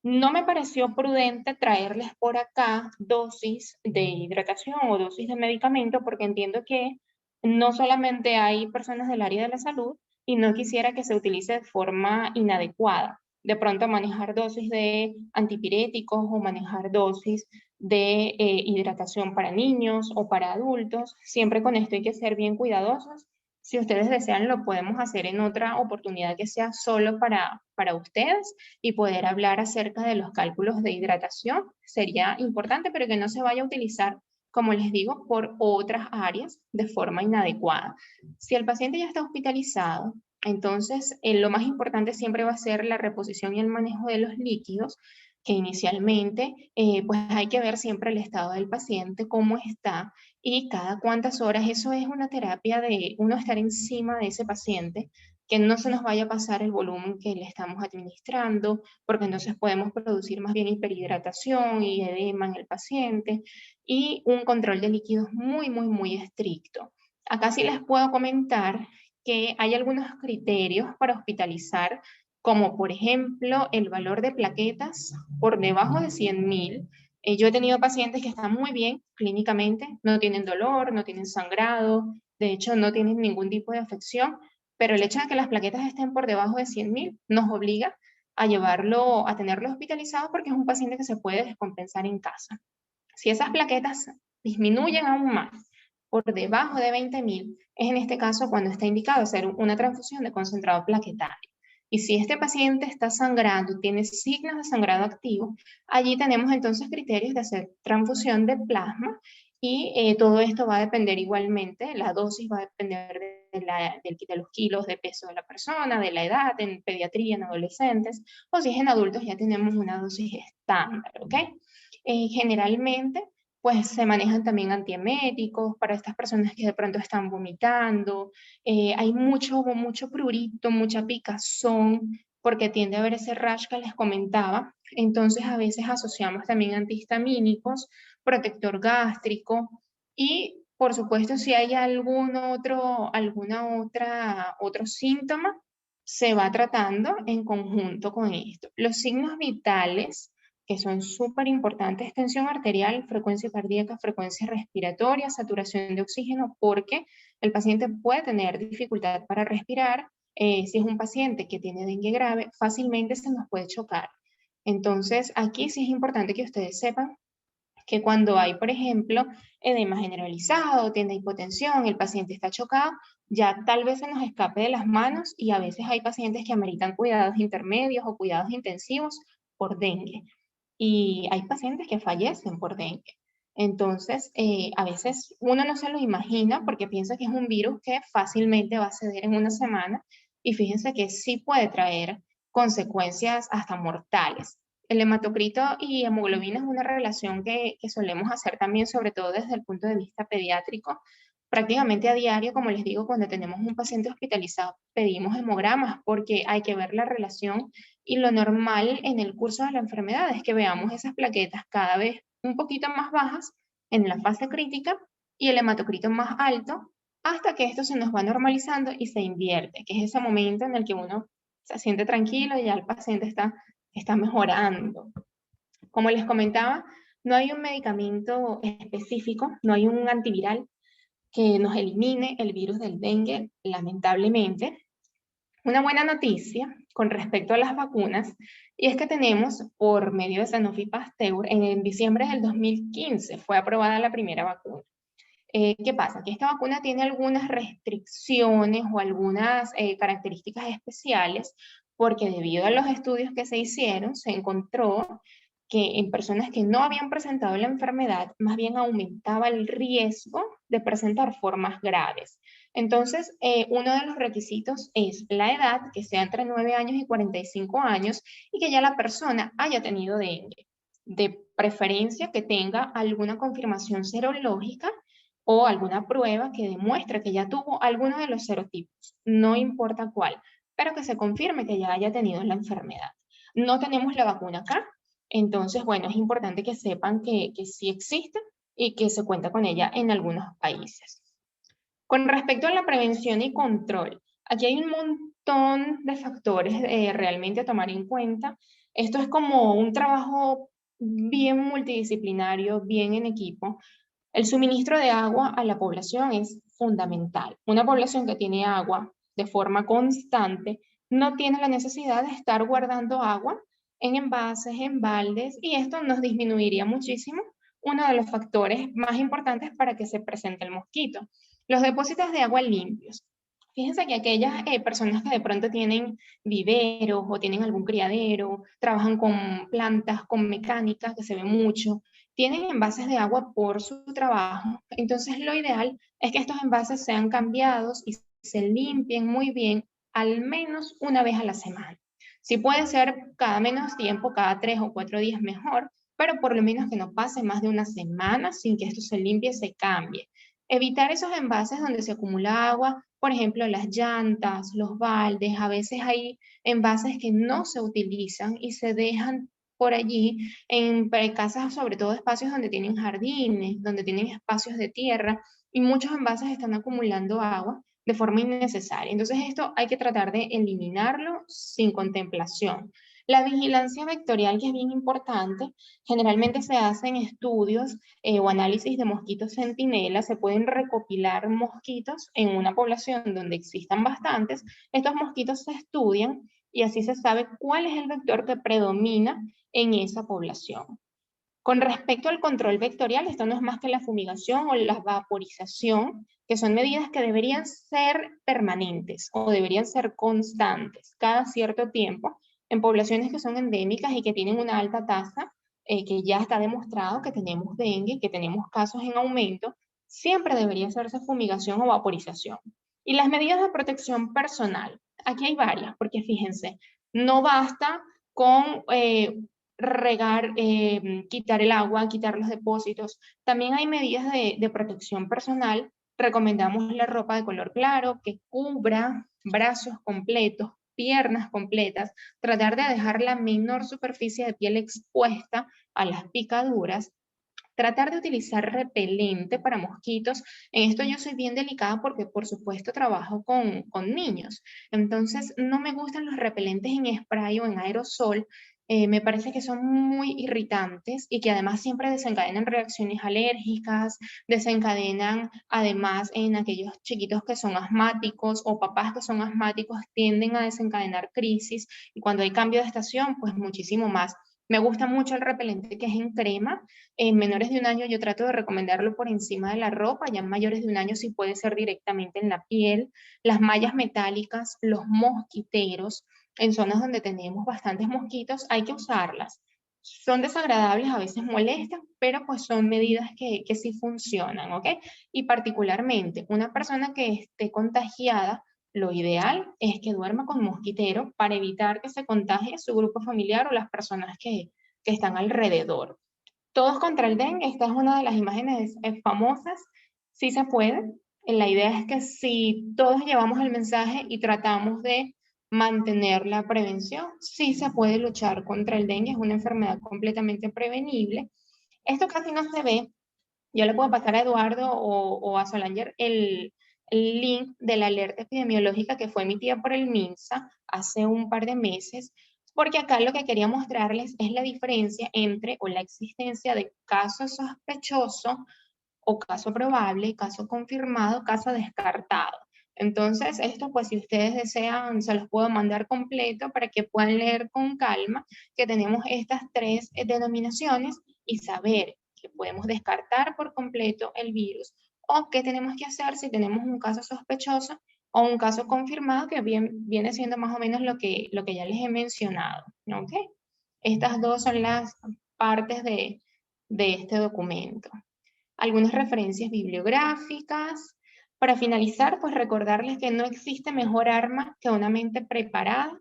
No me pareció prudente traerles por acá dosis de hidratación o dosis de medicamento, porque entiendo que no solamente hay personas del área de la salud y no quisiera que se utilice de forma inadecuada. De pronto manejar dosis de antipiréticos o manejar dosis de hidratación para niños o para adultos. Siempre con esto hay que ser bien cuidadosos. Si ustedes desean, lo podemos hacer en otra oportunidad que sea solo para ustedes y poder hablar acerca de los cálculos de hidratación. Sería importante, pero que no se vaya a utilizar, como les digo, por otras áreas de forma inadecuada. Si el paciente ya está hospitalizado, entonces lo más importante siempre va a ser la reposición y el manejo de los líquidos, que inicialmente pues hay que ver siempre el estado del paciente, cómo está y cada cuántas horas. Eso es una terapia de uno estar encima de ese paciente, que no se nos vaya a pasar el volumen que le estamos administrando, porque entonces podemos producir más bien hiperhidratación y edema en el paciente, y un control de líquidos muy estricto. Acá sí les puedo comentar que hay algunos criterios para hospitalizar, como por ejemplo el valor de plaquetas por debajo de 100.000. Yo he tenido pacientes que están muy bien clínicamente, no tienen dolor, no tienen sangrado, de hecho no tienen ningún tipo de afección, pero el hecho de que las plaquetas estén por debajo de 100.000 nos obliga a llevarlo, a tenerlo hospitalizado, porque es un paciente que se puede descompensar en casa. Si esas plaquetas disminuyen aún más por debajo de 20.000, es en este caso cuando está indicado hacer una transfusión de concentrado plaquetario. Y si este paciente está sangrando, tiene signos de sangrado activo, allí tenemos entonces criterios de hacer transfusión de plasma, y todo esto va a depender igualmente, la dosis va a depender de los kilos de peso de la persona, de la edad, en pediatría, en adolescentes, o si es en adultos ya tenemos una dosis estándar, ¿ok? Generalmente, pues se manejan también antieméticos para estas personas que de pronto están vomitando. Hay mucho prurito, mucha picazón, porque tiende a haber ese rash que les comentaba. Entonces, a veces asociamos también antihistamínicos, protector gástrico y, por supuesto, si hay otro síntoma, se va tratando en conjunto con esto. Los signos vitales, que son súper importantes: tensión arterial, frecuencia cardíaca, frecuencia respiratoria, saturación de oxígeno, porque el paciente puede tener dificultad para respirar. Si es un paciente que tiene dengue grave, fácilmente se nos puede chocar. Entonces, aquí sí es importante que ustedes sepan que cuando hay, por ejemplo, edema generalizado, tiene hipotensión, el paciente está chocado, ya tal vez se nos escape de las manos, y a veces hay pacientes que ameritan cuidados intermedios o cuidados intensivos por dengue. Y hay pacientes que fallecen por dengue. Entonces, a veces uno no se lo imagina porque piensa que es un virus que fácilmente va a ceder en una semana y fíjense que sí puede traer consecuencias hasta mortales. El hematocrito y hemoglobina es una relación que solemos hacer también, sobre todo desde el punto de vista pediátrico. Prácticamente a diario, como les digo, cuando tenemos un paciente hospitalizado, pedimos hemogramas porque hay que ver la relación y lo normal en el curso de la enfermedad es que veamos esas plaquetas cada vez un poquito más bajas en la fase crítica y el hematocrito más alto hasta que esto se nos va normalizando y se invierte, que es ese momento en el que uno se siente tranquilo y ya el paciente está mejorando. Como les comentaba, no hay un medicamento específico, no hay un antiviral que nos elimine el virus del dengue, lamentablemente. Una buena noticia con respecto a las vacunas, y es que tenemos por medio de Sanofi Pasteur, en diciembre del 2015 fue aprobada la primera vacuna. ¿Qué pasa? Que esta vacuna tiene algunas restricciones o algunas características especiales porque debido a los estudios que se hicieron, se encontró que en personas que no habían presentado la enfermedad, más bien aumentaba el riesgo de presentar formas graves. Entonces, uno de los requisitos es la edad, que sea entre 9 años y 45 años, y que ya la persona haya tenido dengue. De preferencia que tenga alguna confirmación serológica o alguna prueba que demuestre que ya tuvo alguno de los serotipos, no importa cuál, pero que se confirme que ya haya tenido la enfermedad. No tenemos la vacuna acá, entonces, bueno, es importante que sepan que sí existe y que se cuenta con ella en algunos países. Con respecto a la prevención y control, aquí hay un montón de factores realmente a tomar en cuenta. Esto es como un trabajo bien multidisciplinario, bien en equipo. El suministro de agua a la población es fundamental. Una población que tiene agua de forma constante no tiene la necesidad de estar guardando agua en envases, en baldes, y esto nos disminuiría muchísimo uno de los factores más importantes para que se presente el mosquito. Los depósitos de agua limpios. Fíjense que aquellas personas que de pronto tienen viveros o tienen algún criadero, trabajan con plantas, con mecánica, que se ve mucho, tienen envases de agua por su trabajo, entonces lo ideal es que estos envases sean cambiados y se limpien muy bien al menos una vez a la semana. Si puede ser cada menos tiempo, cada 3 o 4 días mejor, pero por lo menos que no pase más de una semana sin que esto se limpie, se cambie. Evitar esos envases donde se acumula agua, por ejemplo, las llantas, los baldes, a veces hay envases que no se utilizan y se dejan por allí en casas, sobre todo espacios donde tienen jardines, donde tienen espacios de tierra y muchos envases están acumulando agua de forma innecesaria. Entonces esto hay que tratar de eliminarlo sin contemplación. La vigilancia vectorial, que es bien importante, generalmente se hacen estudios o análisis de mosquitos centinela, se pueden recopilar mosquitos en una población donde existan bastantes, estos mosquitos se estudian y así se sabe cuál es el vector que predomina en esa población. Con respecto al control vectorial, esto no es más que la fumigación o la vaporización, que son medidas que deberían ser permanentes o deberían ser constantes cada cierto tiempo en poblaciones que son endémicas y que tienen una alta tasa, que ya está demostrado que tenemos dengue, que tenemos casos en aumento, siempre debería hacerse fumigación o vaporización. Y las medidas de protección personal, aquí hay varias, porque fíjense, no basta con regar, quitar el agua, quitar los depósitos. También hay medidas de protección personal. Recomendamos la ropa de color claro que cubra brazos completos, piernas completas, tratar de dejar la menor superficie de piel expuesta a las picaduras. Tratar de utilizar repelente para mosquitos. En esto yo soy bien delicada porque por supuesto trabajo con niños. Entonces no me gustan los repelentes en spray o en aerosol. Me parece que son muy irritantes y que además siempre desencadenan reacciones alérgicas, desencadenan además en aquellos chiquitos que son asmáticos o papás que son asmáticos tienden a desencadenar crisis y cuando hay cambio de estación pues muchísimo más. Me gusta mucho el repelente que es en crema. En menores de un año yo trato de recomendarlo por encima de la ropa, ya en mayores de un año sí puede ser directamente en la piel. Las mallas metálicas, los mosquiteros, en zonas donde tenemos bastantes mosquitos, hay que usarlas. Son desagradables, a veces molestan, pero pues son medidas que sí funcionan, ¿ok? Y particularmente una persona que esté contagiada, lo ideal es que duerma con mosquitero para evitar que se contagie su grupo familiar o las personas que están alrededor. Todos contra el dengue, esta es una de las imágenes famosas, sí se puede. La idea es que si todos llevamos el mensaje y tratamos de mantener la prevención, sí se puede luchar contra el dengue, es una enfermedad completamente prevenible. Esto casi no se ve, yo le puedo pasar a Eduardo o a Solanger el link de la alerta epidemiológica que fue emitida por el MINSA hace un par de meses, porque acá lo que quería mostrarles es la diferencia entre o la existencia de caso sospechoso o caso probable, caso confirmado, caso descartado. Entonces, esto pues si ustedes desean, se los puedo mandar completo para que puedan leer con calma que tenemos estas tres denominaciones y saber que podemos descartar por completo el virus o qué tenemos que hacer si tenemos un caso sospechoso o un caso confirmado que viene siendo más o menos lo que ya les he mencionado. ¿Ok? Estas dos son las partes de este documento. Algunas referencias bibliográficas. Para finalizar, pues recordarles que no existe mejor arma que una mente preparada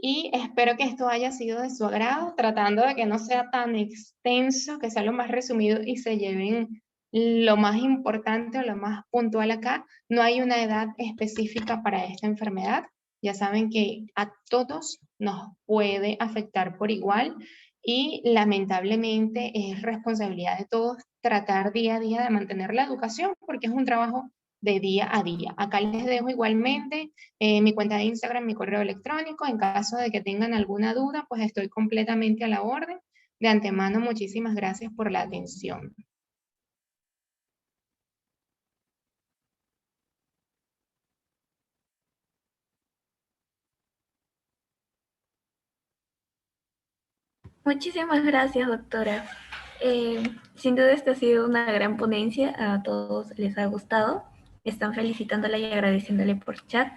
y espero que esto haya sido de su agrado, tratando de que no sea tan extenso, que sea lo más resumido y se lleven lo más importante o lo más puntual acá. No hay una edad específica para esta enfermedad. Ya saben que a todos nos puede afectar por igual y lamentablemente es responsabilidad de todos tratar día a día de mantener la educación porque es un trabajo de día a día. Acá les dejo igualmente mi cuenta de Instagram, mi correo electrónico. En caso de que tengan alguna duda, pues estoy completamente a la orden. De antemano, muchísimas gracias por la atención. Muchísimas gracias, doctora. Sin duda esta ha sido una gran ponencia, a todos les ha gustado, están felicitándola y agradeciéndole por chat.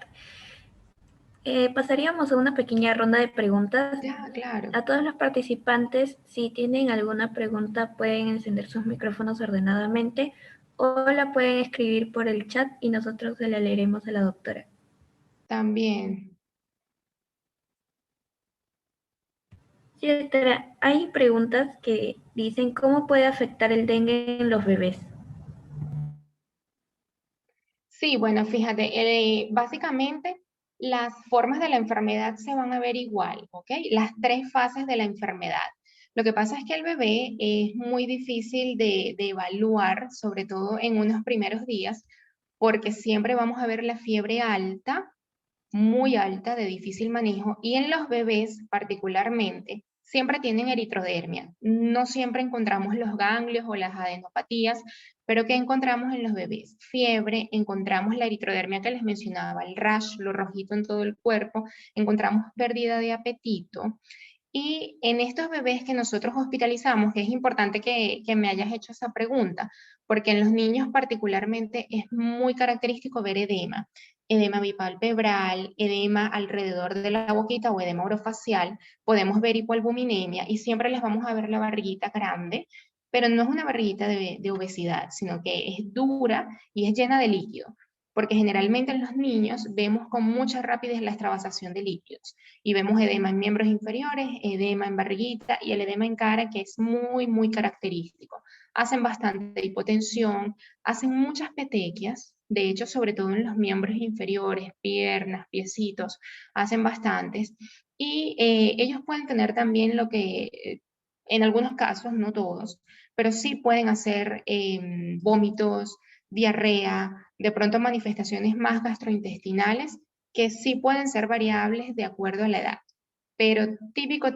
Pasaríamos a una pequeña ronda de preguntas. Ya, claro. A todos los participantes, si tienen alguna pregunta, pueden encender sus micrófonos ordenadamente o la pueden escribir por el chat y nosotros se la leeremos a la doctora. También. Sí, doctora, hay preguntas que dicen cómo puede afectar el dengue en los bebés. Sí, bueno, fíjate, básicamente las formas de la enfermedad se van a ver igual, ¿ok? Las tres fases de la enfermedad. Lo que pasa es que el bebé es muy difícil de evaluar, sobre todo en unos primeros días, porque siempre vamos a ver la fiebre alta, muy alta, de difícil manejo, y en los bebés particularmente, siempre tienen eritrodermia. No siempre encontramos los ganglios o las adenopatías, pero ¿qué encontramos en los bebés? Fiebre, encontramos la eritrodermia que les mencionaba, el rash, lo rojito en todo el cuerpo, encontramos pérdida de apetito. Y en estos bebés que nosotros hospitalizamos, que es importante que me hayas hecho esa pregunta, porque en los niños particularmente es muy característico ver edema, edema bipalpebral, edema alrededor de la boquita o edema orofacial, podemos ver hipoalbuminemia y siempre les vamos a ver la barriguita grande, pero no es una barriguita de obesidad, sino que es dura y es llena de líquido, porque generalmente en los niños vemos con mucha rapidez la extravasación de líquidos y vemos edema en miembros inferiores, edema en barriguita y el edema en cara que es muy, muy característico. Hacen bastante hipotensión, hacen muchas petequias, de hecho, sobre todo en los miembros inferiores, piernas, piecitos, hacen bastantes. Y ellos pueden tener también lo que, en algunos casos, no todos, pero sí pueden hacer vómitos, diarrea, de pronto manifestaciones más gastrointestinales que sí pueden ser variables de acuerdo a la edad. Pero típico,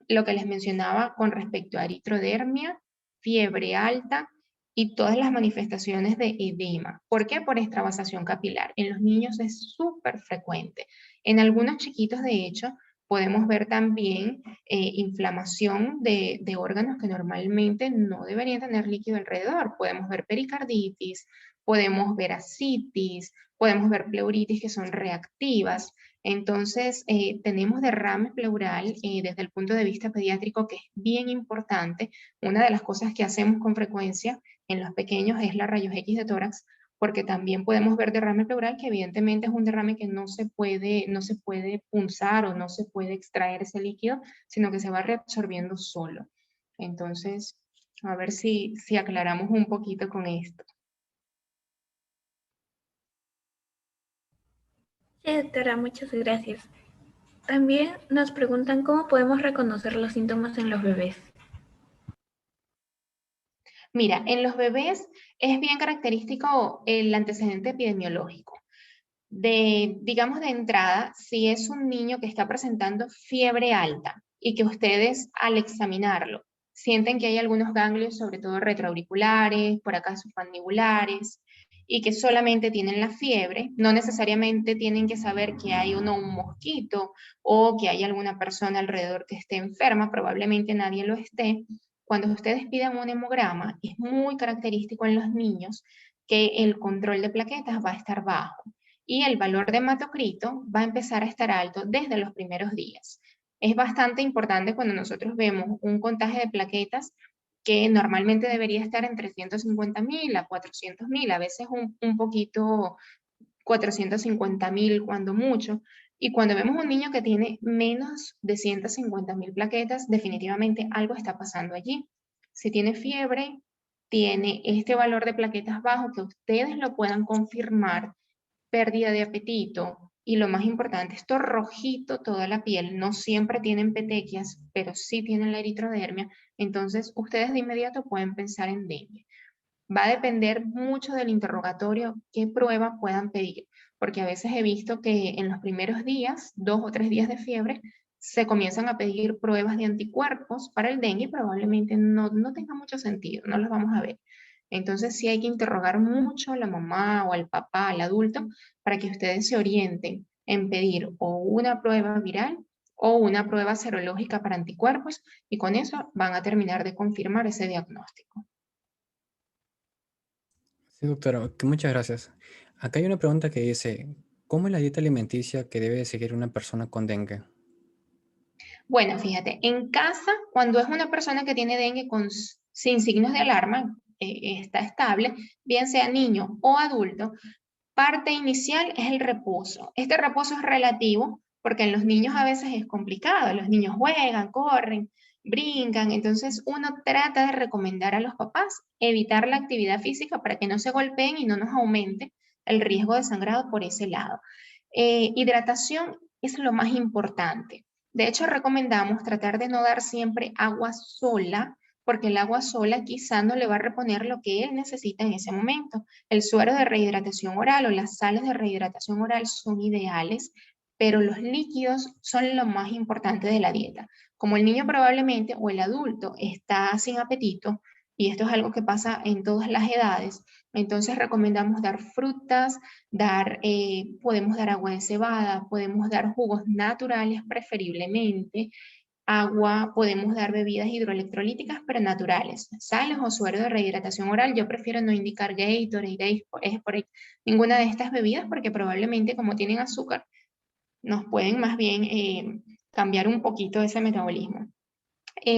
lo que les mencionaba con respecto a eritrodermia, fiebre alta y todas las manifestaciones de edema. ¿Por qué? Por extravasación capilar. En los niños es súper frecuente. En algunos chiquitos, de hecho, podemos ver también inflamación de órganos que normalmente no deberían tener líquido alrededor. Podemos ver pericarditis, podemos ver ascitis, podemos ver pleuritis que son reactivas. Entonces, tenemos derrame pleural desde el punto de vista pediátrico, que es bien importante. Una de las cosas que hacemos con frecuencia en los pequeños es la rayos X de tórax, porque también podemos ver derrame pleural, que evidentemente es un derrame que no se puede punzar o no se puede extraer ese líquido, sino que se va reabsorbiendo solo. Entonces, a ver si aclaramos un poquito con esto. Sí, doctora, muchas gracias. También nos preguntan cómo podemos reconocer los síntomas en los bebés. Mira, en los bebés es bien característico el antecedente epidemiológico. Digamos de entrada, si es un niño que está presentando fiebre alta y que ustedes al examinarlo sienten que hay algunos ganglios, sobre todo retroauriculares, por acá submandibulares, y que solamente tienen la fiebre, no necesariamente tienen que saber que hay un mosquito o que hay alguna persona alrededor que esté enferma, probablemente nadie lo esté. Cuando ustedes pidan un hemograma, es muy característico en los niños que el control de plaquetas va a estar bajo y el valor de hematocrito va a empezar a estar alto desde los primeros días. Es bastante importante cuando nosotros vemos un contagio de plaquetas que normalmente debería estar entre 350.000 a 400.000, a veces un poquito 450.000 cuando mucho. Y cuando vemos un niño que tiene menos de 150.000 plaquetas, definitivamente algo está pasando allí. Si tiene fiebre, tiene este valor de plaquetas bajo, que ustedes lo puedan confirmar, pérdida de apetito y lo más importante, esto rojito toda la piel, no siempre tienen petequias, pero sí tienen la eritrodermia, entonces ustedes de inmediato pueden pensar en dengue. Va a depender mucho del interrogatorio qué prueba puedan pedir, porque a veces he visto que en los primeros días, 2 o 3 días de fiebre, se comienzan a pedir pruebas de anticuerpos para el dengue y probablemente no tenga mucho sentido, no los vamos a ver. Entonces sí hay que interrogar mucho a la mamá o al papá, al adulto, para que ustedes se orienten en pedir o una prueba viral o una prueba serológica para anticuerpos y con eso van a terminar de confirmar ese diagnóstico. Sí, doctora, muchas gracias. Acá hay una pregunta que dice, ¿cómo es la dieta alimenticia que debe seguir una persona con dengue? Bueno, fíjate, en casa, cuando es una persona que tiene dengue sin signos de alarma, está estable, bien sea niño o adulto, parte inicial es el reposo. Este reposo es relativo porque en los niños a veces es complicado. Los niños juegan, corren, brincan. Entonces uno trata de recomendar a los papás evitar la actividad física para que no se golpeen y no nos aumente el riesgo de sangrado por ese lado. Hidratación es lo más importante. De hecho, recomendamos tratar de no dar siempre agua sola, porque el agua sola quizá no le va a reponer lo que él necesita en ese momento. El suero de rehidratación oral o las sales de rehidratación oral son ideales, pero los líquidos son lo más importante de la dieta. Como el niño probablemente o el adulto está sin apetito, y esto es algo que pasa en todas las edades, entonces recomendamos dar frutas, podemos dar agua de cebada, podemos dar jugos naturales preferiblemente, agua, podemos dar bebidas hidroelectrolíticas pero naturales, sales o suero de rehidratación oral. Yo prefiero no indicar Gatorade, Sporade, ninguna de estas bebidas porque probablemente como tienen azúcar nos pueden más bien cambiar un poquito ese metabolismo.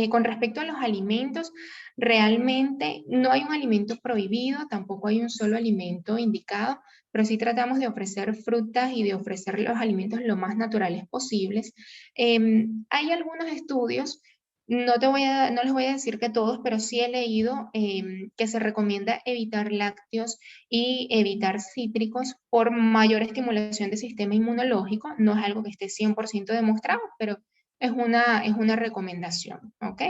Con respecto a los alimentos, realmente no hay un alimento prohibido, tampoco hay un solo alimento indicado, pero sí tratamos de ofrecer frutas y de ofrecer los alimentos lo más naturales posibles. Hay algunos estudios, no les voy a decir que todos, pero sí he leído que se recomienda evitar lácteos y evitar cítricos por mayor estimulación del sistema inmunológico. No es algo que esté 100% demostrado, pero es una recomendación, ¿ok?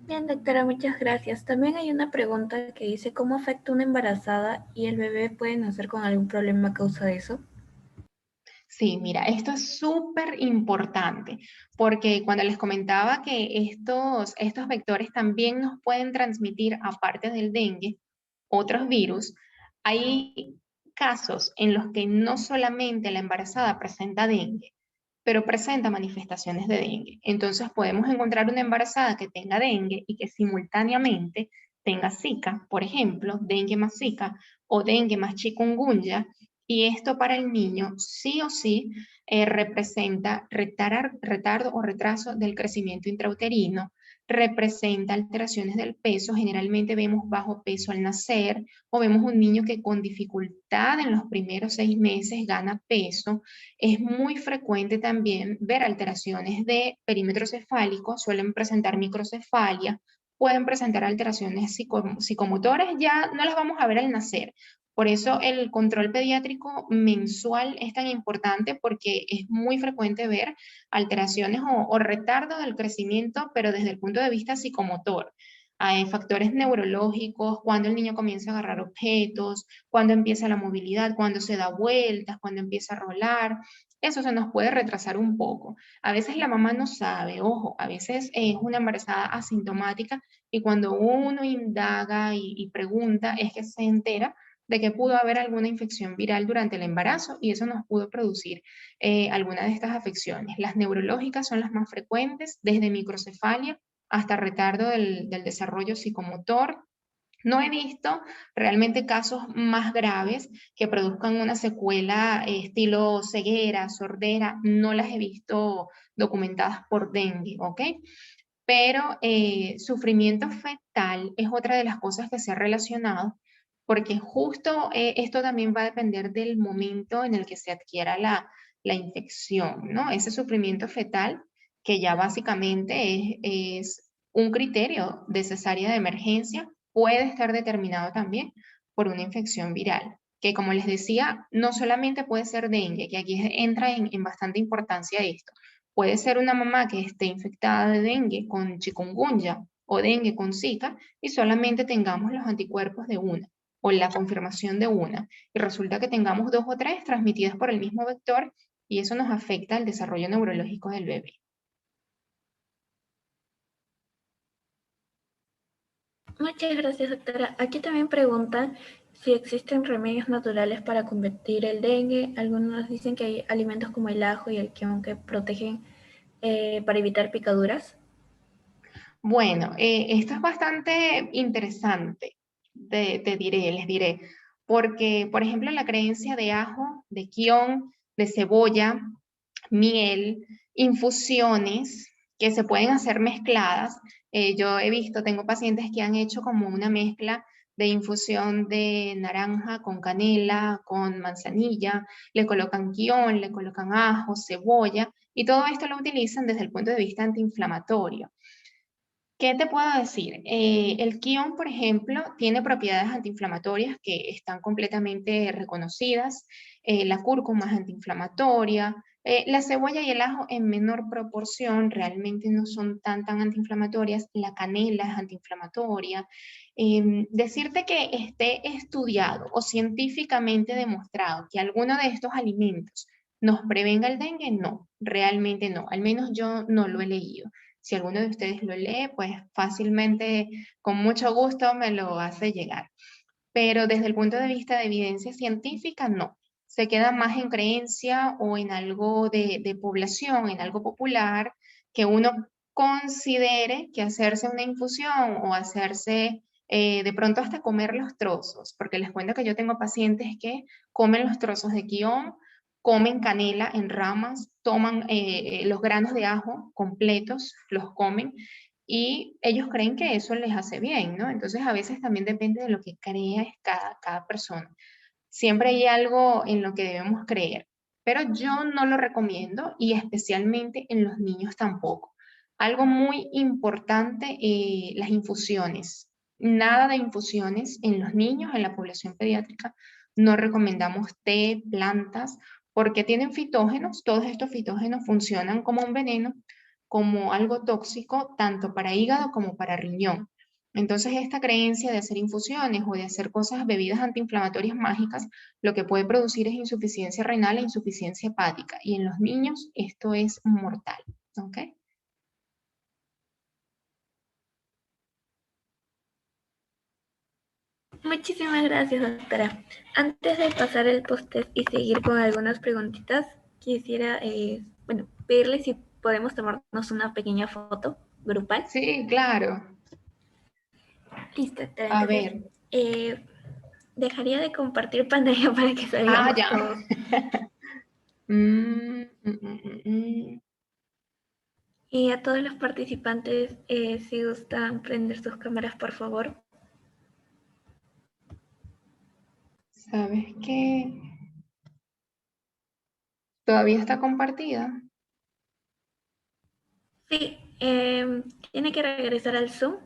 Bien, doctora, muchas gracias. También hay una pregunta que dice, ¿cómo afecta una embarazada y el bebé puede nacer con algún problema a causa de eso? Sí, mira, esto es súper importante porque cuando les comentaba que estos vectores también nos pueden transmitir, aparte del dengue, otros virus, hay casos en los que no solamente la embarazada presenta dengue, pero presenta manifestaciones de dengue. Entonces podemos encontrar una embarazada que tenga dengue y que simultáneamente tenga Zika, por ejemplo, dengue más Zika o dengue más chikungunya, y esto para el niño sí o sí representa retardo o retraso del crecimiento intrauterino, representa alteraciones del peso, generalmente vemos bajo peso al nacer o vemos un niño que con dificultad en los primeros 6 meses gana peso. Es muy frecuente también ver alteraciones de perímetro cefálico, suelen presentar microcefalia, pueden presentar alteraciones psicomotoras, ya no las vamos a ver al nacer. Por eso el control pediátrico mensual es tan importante porque es muy frecuente ver alteraciones o retardo del crecimiento, pero desde el punto de vista psicomotor. Hay factores neurológicos, cuando el niño comienza a agarrar objetos, cuando empieza la movilidad, cuando se da vueltas, cuando empieza a rolar. Eso se nos puede retrasar un poco. A veces la mamá no sabe, ojo, a veces es una embarazada asintomática y cuando uno indaga y pregunta es que se entera de que pudo haber alguna infección viral durante el embarazo y eso nos pudo producir alguna de estas afecciones. Las neurológicas son las más frecuentes, desde microcefalia hasta retardo del desarrollo psicomotor. No he visto realmente casos más graves que produzcan una secuela estilo ceguera, sordera, no las he visto documentadas por dengue, ¿ok? Pero sufrimiento fetal es otra de las cosas que se ha relacionado, porque justo esto también va a depender del momento en el que se adquiera la infección, ¿no? Ese sufrimiento fetal, que ya básicamente es un criterio de cesárea de emergencia, puede estar determinado también por una infección viral, que como les decía, no solamente puede ser dengue, que aquí entra en bastante importancia esto. Puede ser una mamá que esté infectada de dengue con chikungunya o dengue con Zika y solamente tengamos los anticuerpos de una o la confirmación de una. Y resulta que tengamos 2 o 3 transmitidas por el mismo vector y eso nos afecta el desarrollo neurológico del bebé. Muchas gracias, doctora. Aquí también preguntan si existen remedios naturales para combatir el dengue. Algunos dicen que hay alimentos como el ajo y el kion que protegen para evitar picaduras. Bueno, esto es bastante interesante, les diré, porque, por ejemplo, la creencia de ajo, de kion, de cebolla, miel, infusiones que se pueden hacer mezcladas. Yo he visto, tengo pacientes que han hecho como una mezcla de infusión de naranja con canela, con manzanilla, le colocan guión, le colocan ajo, cebolla, y todo esto lo utilizan desde el punto de vista antiinflamatorio. ¿Qué te puedo decir? El kion, por ejemplo, tiene propiedades antiinflamatorias que están completamente reconocidas. La cúrcuma es antiinflamatoria. La cebolla y el ajo en menor proporción realmente no son tan antiinflamatorias. La canela es antiinflamatoria. Decirte que esté estudiado o científicamente demostrado que alguno de estos alimentos nos prevenga el dengue, no, realmente no. Al menos yo no lo he leído. Si alguno de ustedes lo lee, pues fácilmente, con mucho gusto, me lo hace llegar. Pero desde el punto de vista de evidencia científica, no. Se queda más en creencia o en algo de población, en algo popular, que uno considere que hacerse una infusión o hacerse de pronto hasta comer los trozos, porque les cuento que yo tengo pacientes que comen los trozos de guión, comen canela en ramas, toman los granos de ajo completos, los comen y ellos creen que eso les hace bien, ¿no? Entonces a veces también depende de lo que crea cada persona. Siempre hay algo en lo que debemos creer, pero yo no lo recomiendo y especialmente en los niños tampoco. Algo muy importante, las infusiones. Nada de infusiones en los niños, en la población pediátrica. No recomendamos té, plantas, porque tienen fitógenos. Todos estos fitógenos funcionan como un veneno, como algo tóxico, tanto para hígado como para riñón. Entonces, esta creencia de hacer infusiones o de hacer cosas, bebidas antiinflamatorias mágicas, lo que puede producir es insuficiencia renal e insuficiencia hepática. Y en los niños esto es mortal. ¿Ok? Muchísimas gracias, doctora. Antes de pasar el post-test y seguir con algunas preguntitas, quisiera, pedirle si podemos tomarnos una pequeña foto grupal. Sí, claro. Listo, doctora. A Entonces, ver. dejaría de compartir pantalla para que Ah, salgamos ya. todos. Mm. Y a todos los participantes, si gustan prender sus cámaras, por favor. ¿Sabes qué? ¿Todavía está compartida? Sí, tiene que regresar al Zoom.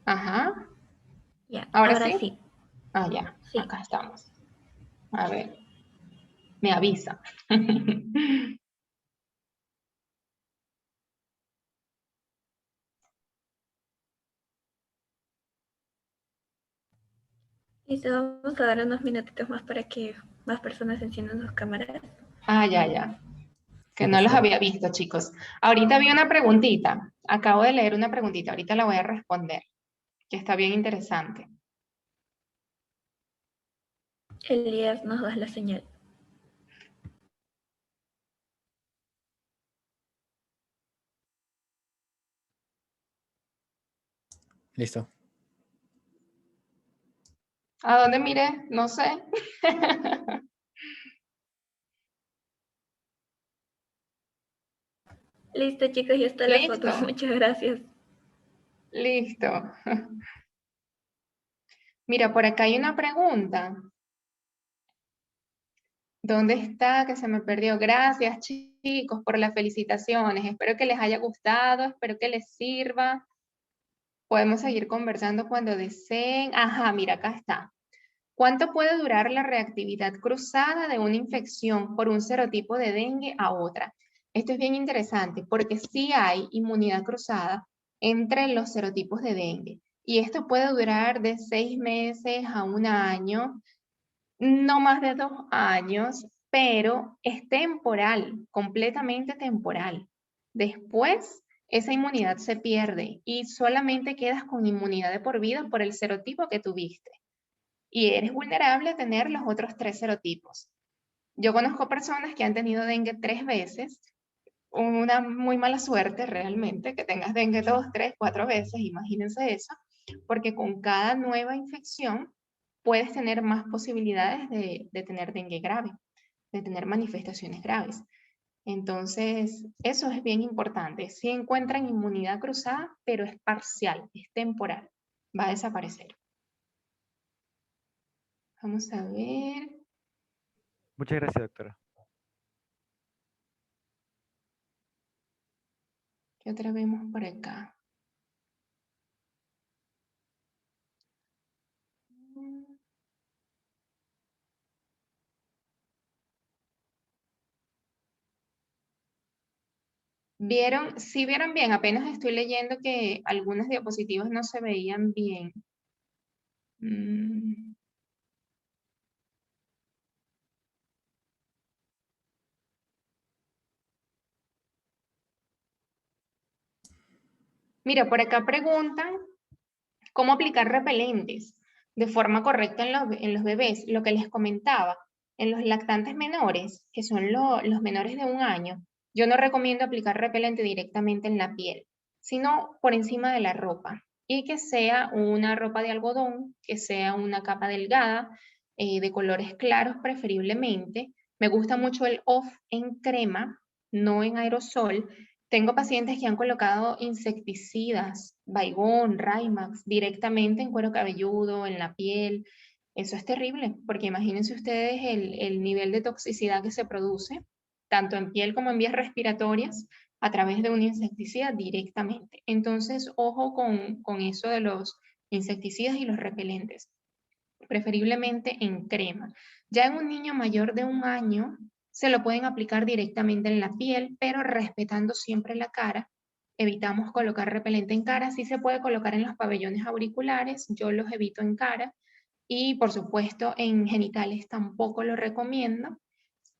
Ajá. Ya, ¿Ahora ahora sí? sí. Ah, ya. Sí. Acá estamos. A ver. Me avisa. Listo, vamos a dar unos minutitos más para que más personas enciendan sus cámaras. Ah, ya. Que Sí, no por los favor. había visto, chicos. Ahorita vi una preguntita. Acabo de leer una preguntita. Ahorita la voy a responder, que está bien interesante. Elías nos da la señal. Listo. ¿A dónde miré? No sé. Listo, chicos, ya está la foto. Listo. Muchas gracias. Listo. Mira, por acá hay una pregunta. ¿Dónde está? Que se me perdió. Gracias, chicos, por las felicitaciones. Espero que les haya gustado, espero que les sirva. Podemos seguir conversando cuando deseen. Ajá, mira, acá está. ¿Cuánto puede durar la reactividad cruzada de una infección por un serotipo de dengue a otra? Esto es bien interesante porque sí hay inmunidad cruzada entre los serotipos de dengue. Y esto puede durar de 6 meses a un año, no más de 2 años, pero es temporal, completamente temporal. Después, esa inmunidad se pierde y solamente quedas con inmunidad de por vida por el serotipo que tuviste. Y eres vulnerable a tener los otros 3 serotipos. Yo conozco personas que han tenido dengue 3 veces, una muy mala suerte realmente, que tengas dengue 2, 3, 4 veces, imagínense eso, porque con cada nueva infección puedes tener más posibilidades de tener dengue grave, de tener manifestaciones graves. Entonces, eso es bien importante. Si encuentran inmunidad cruzada, pero es parcial, es temporal, va a desaparecer. Vamos a ver. Muchas gracias, doctora. ¿Qué otra vemos por acá? ¿Vieron? Sí vieron bien, apenas estoy leyendo que algunas diapositivas no se veían bien. Mm. Mira, por acá preguntan cómo aplicar repelentes de forma correcta en los bebés. Lo que les comentaba, en los lactantes menores, que son los menores de un año, yo no recomiendo aplicar repelente directamente en la piel, sino por encima de la ropa. Y que sea una ropa de algodón, que sea una capa delgada, de colores claros preferiblemente. Me gusta mucho el off en crema, no en aerosol. Tengo pacientes que han colocado insecticidas, Baygon, Raymax, directamente en cuero cabelludo, en la piel. Eso es terrible, porque imagínense ustedes el nivel de toxicidad que se produce, tanto en piel como en vías respiratorias, a través de un insecticida directamente. Entonces, ojo con eso de los insecticidas y los repelentes, preferiblemente en crema. Ya en un niño mayor de un año, se lo pueden aplicar directamente en la piel, pero respetando siempre la cara. Evitamos colocar repelente en cara, sí se puede colocar en los pabellones auriculares, yo los evito en cara, y por supuesto en genitales tampoco lo recomiendo.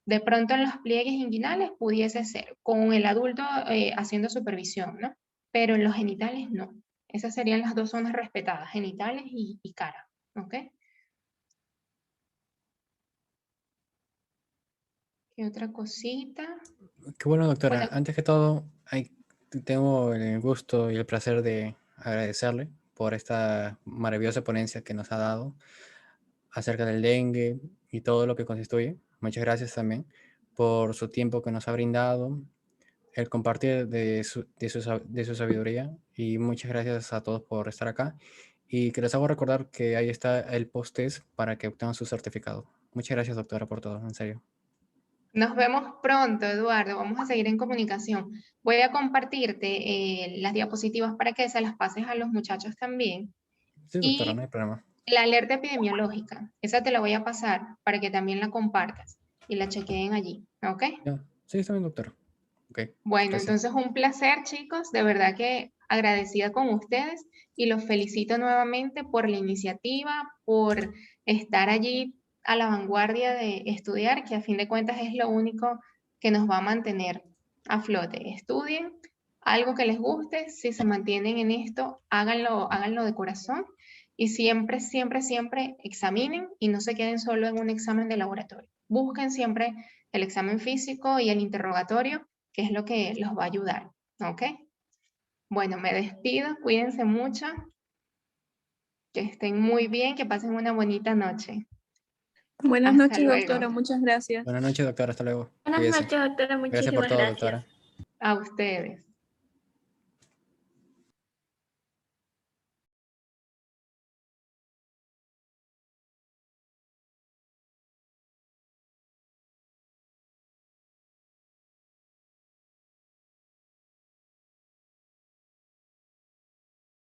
De pronto en los pliegues inguinales pudiese ser, con el adulto haciendo supervisión, ¿no? Pero en los genitales no. Esas serían las dos zonas respetadas, genitales y cara, ¿ok? ¿Qué otra cosita? Qué bueno, doctora. Bueno, Antes que todo, tengo el gusto y el placer de agradecerle por esta maravillosa ponencia que nos ha dado acerca del dengue y todo lo que constituye. Muchas gracias también por su tiempo que nos ha brindado, el compartir de su sabiduría, y muchas gracias a todos por estar acá. Y que les hago recordar que ahí está el post-test para que obtengan su certificado. Muchas gracias, doctora, por todo, en serio. nos vemos pronto, Eduardo. Vamos a seguir en comunicación. Voy a compartirte las diapositivas para que se las pases a los muchachos también. Sí, doctora, no Y hay problema. la alerta epidemiológica, esa te la voy a pasar para que también la compartas y la chequeen allí, ¿ok? Ya. Sí, está bien, doctora. Ok, Bueno, gracias. entonces un placer, chicos, de verdad que agradecida con ustedes y los felicito nuevamente por la iniciativa, por estar allí a la vanguardia de estudiar, que a fin de cuentas es lo único que nos va a mantener a flote. Estudien algo que les guste, si se mantienen en esto, háganlo de corazón y siempre, siempre, siempre examinen y no se queden solo en un examen de laboratorio. Busquen siempre el examen físico y el interrogatorio, que es lo que los va a ayudar, ¿ok? Bueno, me despido, cuídense mucho, que estén muy bien, que pasen una bonita noche. Buenas Hasta noches, luego. doctora. Muchas gracias. Buenas noches, doctora. Hasta luego. Buenas Cuídese. noches, doctora. Gracias por Muchísimas todo, gracias. doctora. A ustedes.